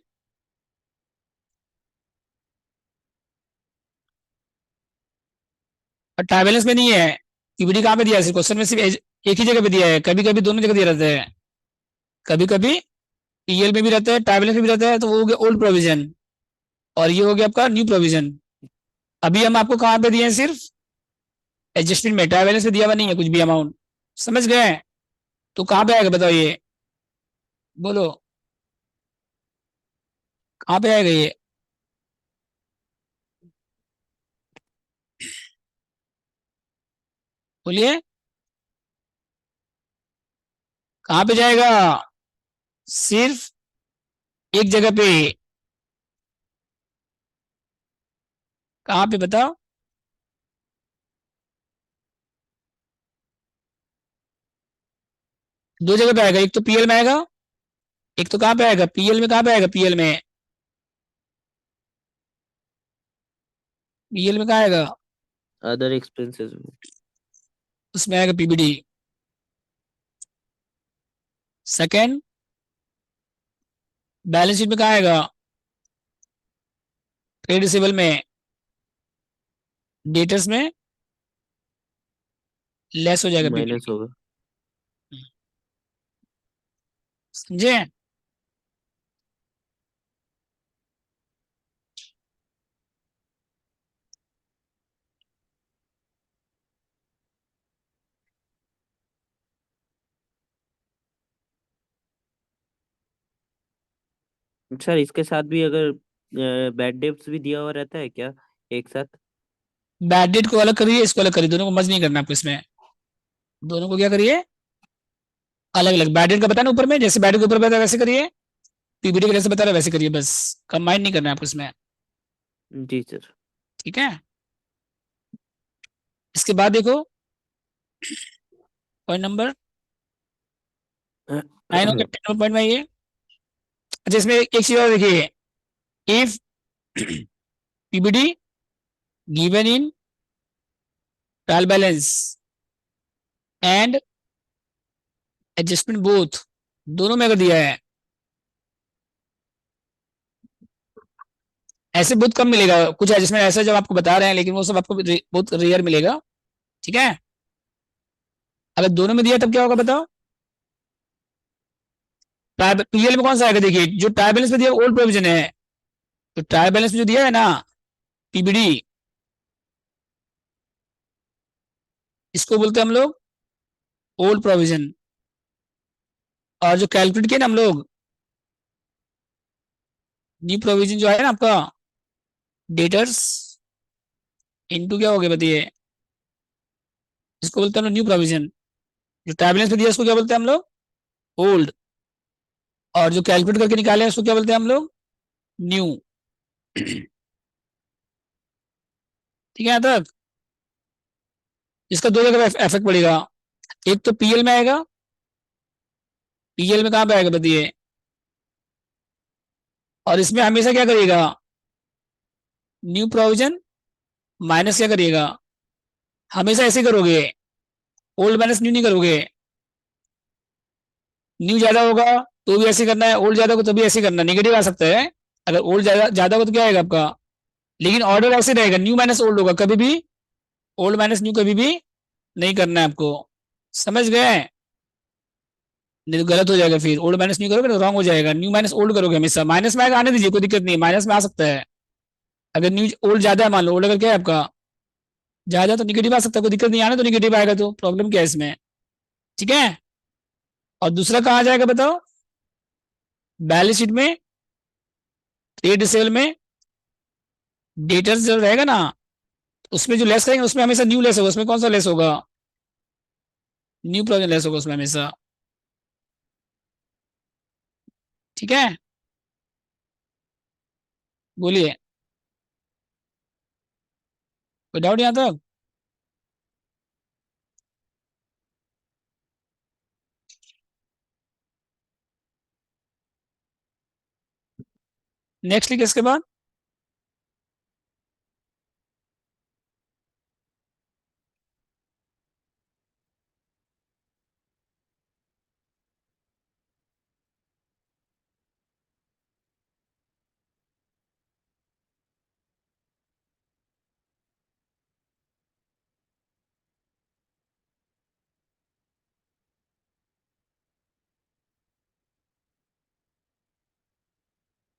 और ट्राई बैलेंस में नहीं है। पीबीडी कहाँ पे दिया है? क्वेश्चन में सिर्फ एक ही जगह पे दिया है, कभी कभी दोनों जगह दिया रहता है। कभी कभी पीएल में भी रहता है, ट्राई बैलेंस में भी रहता है, तो वो हो गया ओल्ड प्रोविजन, और ये हो गया आपका न्यू प्रोविजन। अभी हम आपको कहाँ पे दिए हैं? सिर्फ एडजस्टमेंट में, ट्राई बैलेंस में दिया हुआ नहीं है कुछ भी अमाउंट। समझ गए? तो कहाँ पे आएगा बताओ ये? बोलो कहाँ पे आएगा ये? बोलिए कहाँ पे जाएगा? सिर्फ एक जगह पे। कहाँ पे बताओ? दो जगह पे आएगा, एक तो पीएल में आएगा, एक तो कहाँ पे आएगा? पीएल में। कहाँ पे आएगा पीएल में? पीएल में कहाँ आएगा?
अदर एक्सपेंसेस में।
उसमें आएगा पीबीडी। सेकेंड, बैलेंस शीट में कहाँ आएगा? ट्रेड रिसीवेबल में, डेटर्स में लेस हो जाएगा
माइनस
पीबीडी।
होगा।
समझे?
सर इसके साथ भी अगर बैड डेब्ट्स भी दिया हुआ रहता है क्या एक साथ?
बैड डेट को अलग करिए, इसको अलग करिए, दोनों को मर्ज नहीं करना आपको इसमें। दोनों को क्या करिए? अलग अलग। बैड डेट का बताया ना ऊपर में, जैसे बैड डेट के ऊपर बताया वैसे करिए, पीबीडी का जैसे बता रहा वैसे करिए, बस कंबाइन नहीं करना है आपको इसमें।
जी सर।
ठीक है? इसके बाद देखो पॉइंट नंबर 9 हो गया, 10 नंबर पॉइंट में ये। अच्छा इसमें एक चीज और देखिए, if PBD given in trial balance and adjustment both, दोनों में अगर दिया है, ऐसे बहुत कम मिलेगा, कुछ एडजस्टमेंट ऐसा जब आपको बता रहे हैं, लेकिन वो सब आपको बहुत रेयर मिलेगा। ठीक है? अगर दोनों में दिया तब क्या होगा बताओ? पीएल में कौन सा आएगा? देखिए जो ट्रायल बैलेंस में दिया ओल्ड प्रोविजन है, तो ट्रायल बैलेंस में जो दिया है ना पीबीडी, इसको बोलते हैं हम लोग ओल्ड प्रोविजन। और जो कैलकुलेट किया ना हम लोग न्यू प्रोविजन जो है ना आपका, डेटर्स इनटू क्या हो गया बताइए? इसको बोलते हैं हम लोग न्यू प्रोविजन। जो ट्रायल बैलेंस में दिया इसको क्या बोलते हैं हम लोग? ओल्ड। और जो कैलकुलेट करके निकाले उसको क्या बोलते हैं हम लोग? न्यू। ठीक है यहाँ तक? इसका दो जगह इफेक्ट पड़ेगा, एक तो पीएल में आएगा, पीएल में कहां पे आएगा बताइए? और इसमें हमेशा क्या करिएगा? न्यू प्रोविजन माइनस क्या करिएगा? हमेशा ऐसे करोगे, ओल्ड माइनस न्यू नहीं करोगे। न्यू ज्यादा होगा तो भी ऐसे करना है, ओल्ड ज्यादा हो तो भी ऐसे करना, नेगेटिव आ सकता है। अगर ओल्ड ज्यादा ज्यादा हो तो क्या आएगा आपका? लेकिन ऑर्डर ऐसे रहेगा, न्यू माइनस ओल्ड होगा कभी भी, ओल्ड माइनस न्यू कभी भी नहीं करना है आपको। समझ गए? नहीं तो गलत हो जाएगा, फिर ओल्ड माइनस न्यू करोगे तो रॉन्ग हो जाएगा। न्यू माइनस ओल्ड करोगे हमेशा, माइनस में आएगा आने दीजिए, कोई दिक्कत नहीं, माइनस में आ सकता है। अगर न्यू ओल्ड ज्यादा है, मान लो ओल्ड अगर क्या है आपका ज्यादा, तो निगेटिव आ सकता है, कोई दिक्कत नहीं, आने तो निगेटिव आएगा, तो प्रॉब्लम क्या है इसमें? ठीक है? और दूसरा कहाँ जाएगा बताओ? बैलेंस शीट में, ट्रेड सेल में, डेटर्स जो रहेगा ना, उसमें जो लेस करेंगे उसमें हमेशा न्यू लेस होगा। उसमें कौन सा लेस होगा? न्यू प्रोविजन लेस होगा उसमें हमेशा। ठीक है? बोलिए कोई डाउट यहाँ तक? नेक्स्ट लिख इसके बाद,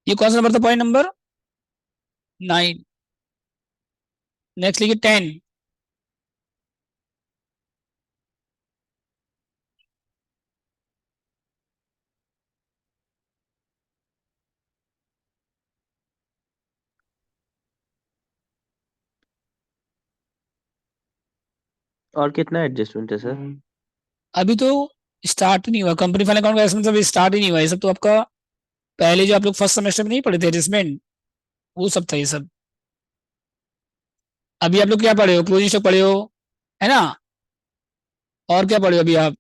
ये कौन सा नंबर था, पॉइंट नंबर 9। नेक्स्ट लिखिए 10।
और कितना एडजस्टमेंट है सर?
अभी तो स्टार्ट नहीं हुआ, कंपनी फाइनल अकाउंट का एडजस्टमेंट अभी स्टार्ट ही नहीं हुआ। ये सब तो आपका पहले जो आप लोग फर्स्ट सेमेस्टर में नहीं पढ़े थे एडजस्टमेंट, वो सब था ये सब। अभी आप लोग क्या पढ़े हो, क्लोजिंग स्टॉक पढ़े हो, है ना? और क्या पढ़े हो अभी आप?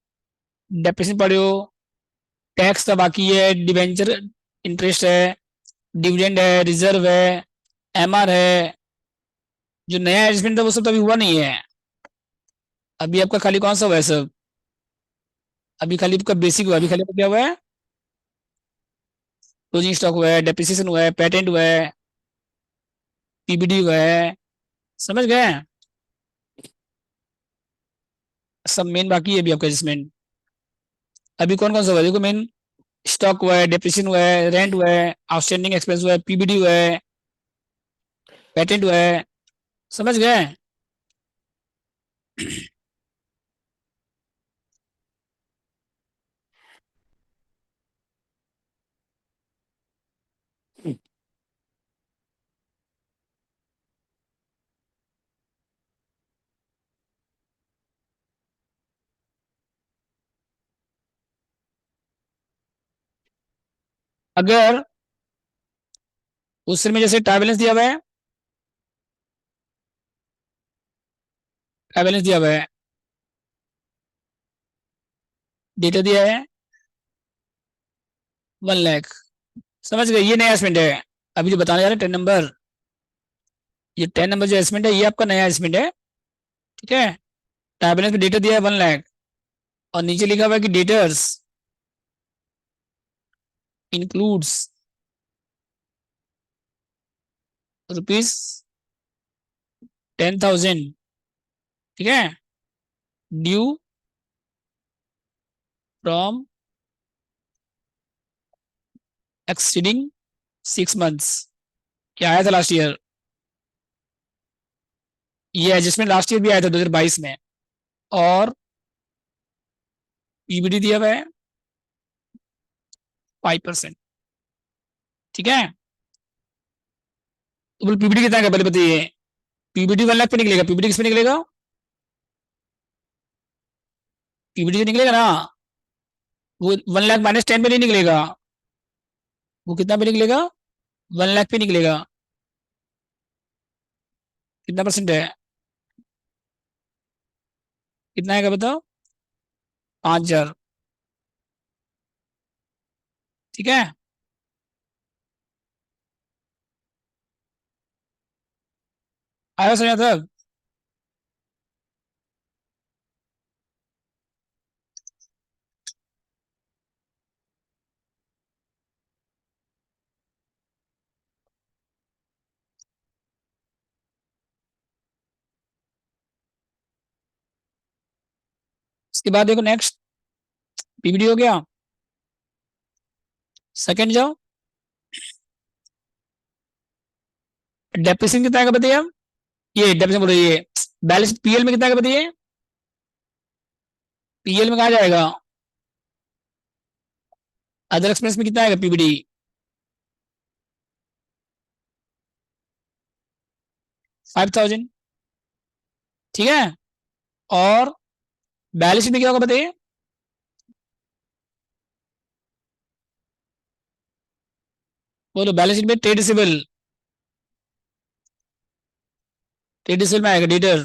डेप्रिसिएशन पढ़े हो, टैक्स का बाकी है, डिवेंचर इंटरेस्ट है, डिविडेंड है, रिजर्व है, एमआर है। जो नया एडजस्टमेंट था वो सब तो अभी हुआ नहीं है। अभी आपका खाली कौन सा हुआ है सब? अभी खाली आपका बेसिक हुआ है। अभी खाली आपका क्या हुआ है? क्लोजिंग स्टॉक हुआ है, डेप्रिसिएशन हुआ है, पेटेंट हुआ है, पीबीडी हुआ है। समझ गए? सब मेन बाकी है अभी आपका एडजस्टमेंट। अभी कौन कौन सा हुआ है देखो, मेन स्टॉक हुआ है, डेप्रिसिएशन हुआ है, रेंट हुआ है, आउटस्टैंडिंग एक्सपेंस हुआ है, पीबीडी हुआ है, पेटेंट हुआ है। समझ गए? अगर उस में जैसे ट्राई बैलेंस दिया हुआ है, ट्राई बैलेंस दिया हुआ है, डेटा दिया है 1 लाख। समझ गए? ये नया एस्टिमेट है। अभी जो बताने जा रहे हैं 10 नंबर, ये 10 नंबर जो एस्टिमेट है ये आपका नया एस्टिमेट है। ठीक है? ट्राई बैलेंस में डेटा दिया है 1 लाख, और नीचे लिखा हुआ है कि डेटर्स इंक्लूड्स ₹10,000। ठीक है? Due from exceeding 6 months. क्या आया था लास्ट ईयर? ये एडजस्टमेंट लास्ट ईयर भी आया था 2022 में। और पीबीडी दिया हुआ है 5%। ठीक है? तो बोल पीबीडी कितना है पहले बताइए। पीबीडी 1 लाख पे निकलेगा। पीबीडी किस पे निकलेगा? पीबीडी जो निकलेगा ना, वो 1 लाख माइनस 10 पे नहीं निकलेगा। वो कितना पे निकलेगा? 1 लाख पे निकलेगा। कितना परसेंट है? कितना आएगा बताओ? 5,000। ठीक है? आया समझा था? इसके बाद देखो नेक्स्ट पीबीडी हो गया। सेकंड जाओ, डेप्रिसिएशन कितना आएगा बताइए आप? ये डेप्रिसिएशन बोल रही है, बैलेंस पीएल में कितना आएगा बताइए? पीएल में कहा जाएगा? अदर एक्सपेंस में कितना आएगा पीबीडी? 5,000। ठीक है? और बैलेंस शीट में क्या होगा बताइए? बोलो, बैलेंस शीट में ट्रेड रिसीवेबल, ट्रेड रिसीवेबल में आएगा डेटर।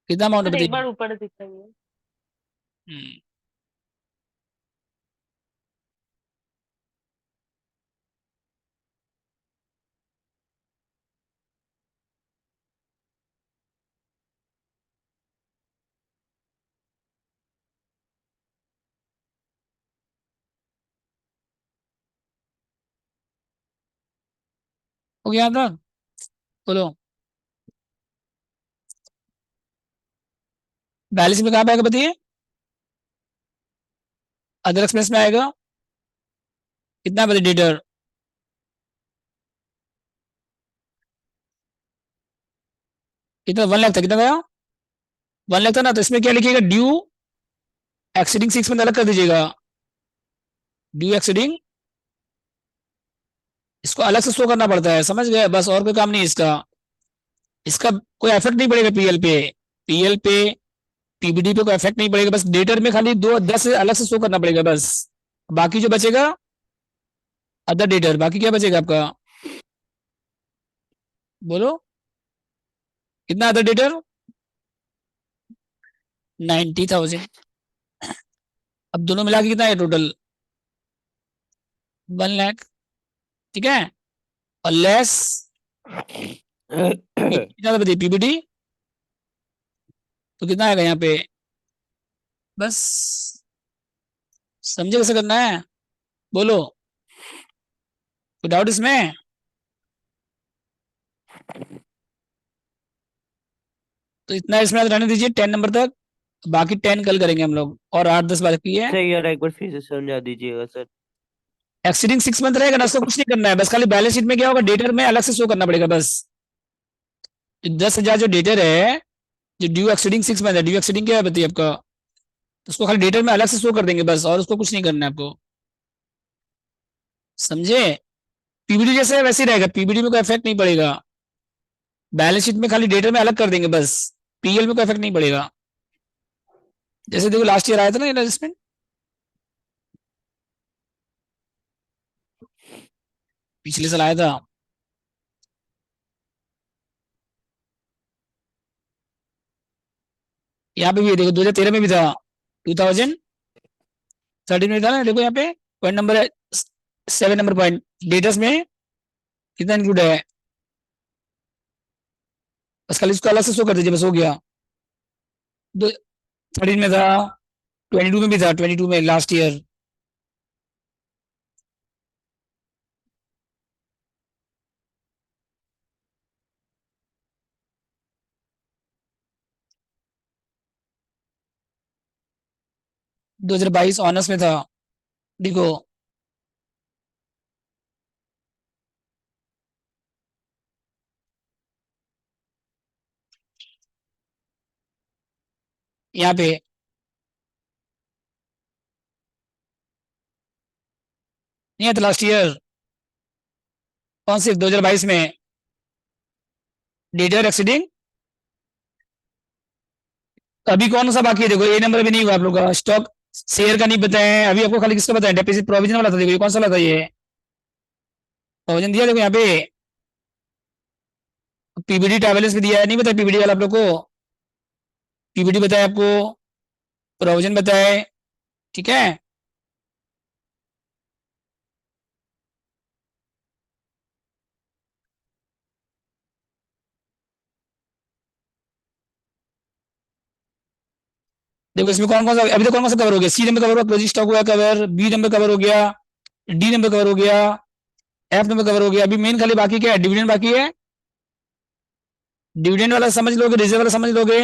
कितना अमाउंट है
सर एक
बताइए?
बार ऊपर दिखाइए।
हम्म, हो गया था? बोलो, बैलेंस में कहाँ पे आएगा बताइए? अदर एक्सपेंस में आएगा कितना बजे डेटर, कितना 1 लाख था, कितना गया 1 लाख था ना, तो इसमें क्या लिखिएगा ड्यू एक्सीडिंग 6 मंथ अलग कर दीजिएगा, ड्यू एक्सीडिंग, इसको अलग से शो करना पड़ता है, समझ गए, बस और कोई काम नहीं इसका, इसका कोई इफेक्ट नहीं पड़ेगा पीएल पे पीबीडी पे कोई इफेक्ट नहीं पड़ेगा, बस डेटर में खाली 10 अलग से शो करना पड़ेगा बस, बाकी जो बचेगा अदर डेटर, बाकी क्या बचेगा आपका, बोलो कितना अदर डेटर 90,000, अब दोनों मिला के कितना है टोटल 1 लाख, ठीक है, और लेस कितना बचे पीबीडी, तो कितना आएगा यहाँ पे, बस समझे कैसे करना है, बोलो कोई डाउट इसमें, तो इतना इसमें रहने दीजिए 10 नंबर तक, बाकी 10 कल करेंगे हम लोग, और 8-10 बाकी है,
सर यार एक बार फिर से समझा दीजिएगा सर।
एक्सीडिंग 6 मंथ रहेगा ना, उसको कुछ नहीं करना है, बस खाली बैलेंस शीट में क्या होगा डेटर में अलग से शो करना पड़ेगा बस, 10,000 जो डेटर है, जो ड्यू एक्सीडिंग 6 मंथ है, ड्यू एक्सीडिंग क्या है बताइए आपका, तो उसको खाली डेटर में अलग से शो कर देंगे बस, और उसको कुछ नहीं करना है आपको, समझे, पीबीडी जैसे है वैसे ही रहेगा, पीबीडी में कोई इफेक्ट नहीं पड़ेगा, बैलेंस शीट में खाली डेटर में अलग कर देंगे बस, पीएल में कोई इफेक्ट नहीं पड़ेगा, जैसे देखो लास्ट ईयर आया था ना एडजस्टमेंट, पिछले साल आया था, यहाँ पे भी देखो 2013 में भी था, 2013 में था ना, देखो यहाँ पे पॉइंट नंबर है 7 नंबर पॉइंट, डेटर्स में कितना इंक्लूड है, बस खाली इसको अलग से शो कर दीजिए, बस हो गया, 13 में था, 22 में भी था, 22 में लास्ट ईयर, दो हजार बाईस ऑनर्स में था, देखो यहाँ पे नहीं है, तो लास्ट ईयर कौन सी 2022 में डेटर एक्सीडिंग, अभी कौन सा बाकी है, देखो ए नंबर भी नहीं हुआ आप लोग का, स्टॉक शेयर का नहीं बताया अभी आपको, खाली किसका बताया डेपोजिट प्रोविजन वाला था, देखो ये कौन सा वाला था, ये प्रोविजन दिया देखो यहाँ पे, पीबीडी ट्रैवलर्स भी दिया है, नहीं बताया पीबीडी वाला आप लोग को, पीबीडी बताया आपको, प्रोविजन बताए, ठीक है, देखो इसमें कौन कौन सा अभी तक कौन कौन सा कवर हो गया, सी नंबर कवर हुआ, क्लोजिंग स्टॉक हुआ कवर, बी नंबर कवर हो गया, डी नंबर कवर हो गया, एफ नंबर कवर हो गया, अभी मेन खाली बाकी क्या है, डिविडेंड बाकी है, डिविडेंड वाला समझ लोगे, रिजर्व वाला समझ लोगे,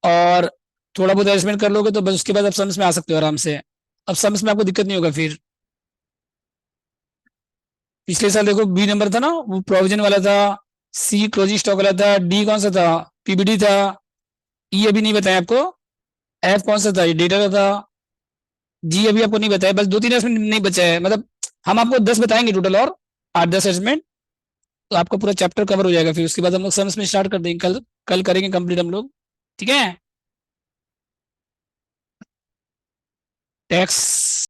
और थोड़ा बहुत एडजस्टमेंट कर लोगे, तो बस उसके बाद आप सम्स में आ सकते हो आराम से, अब सम्स में आपको दिक्कत नहीं होगा फिर, पिछले साल देखो बी नंबर था ना वो प्रोविजन वाला था, सी क्लोजिंग स्टॉक वाला था, डी कौन सा था पीबीडी था, ई अभी नहीं बताया आपको, एफ कौन सा था ये डेटा का था, जी अभी आपको नहीं बताया, बस 2-3 एडजस्टमेंट नहीं बचा है, मतलब हम आपको 10 बताएंगे टोटल, और 8-10 एडजस्टमेंट, तो आपका पूरा चैप्टर कवर हो जाएगा, फिर उसके बाद हम लोग सम्स में स्टार्ट कर देंगे, कल कल करेंगे कंप्लीट हम लोग, ठीक है, टैक्स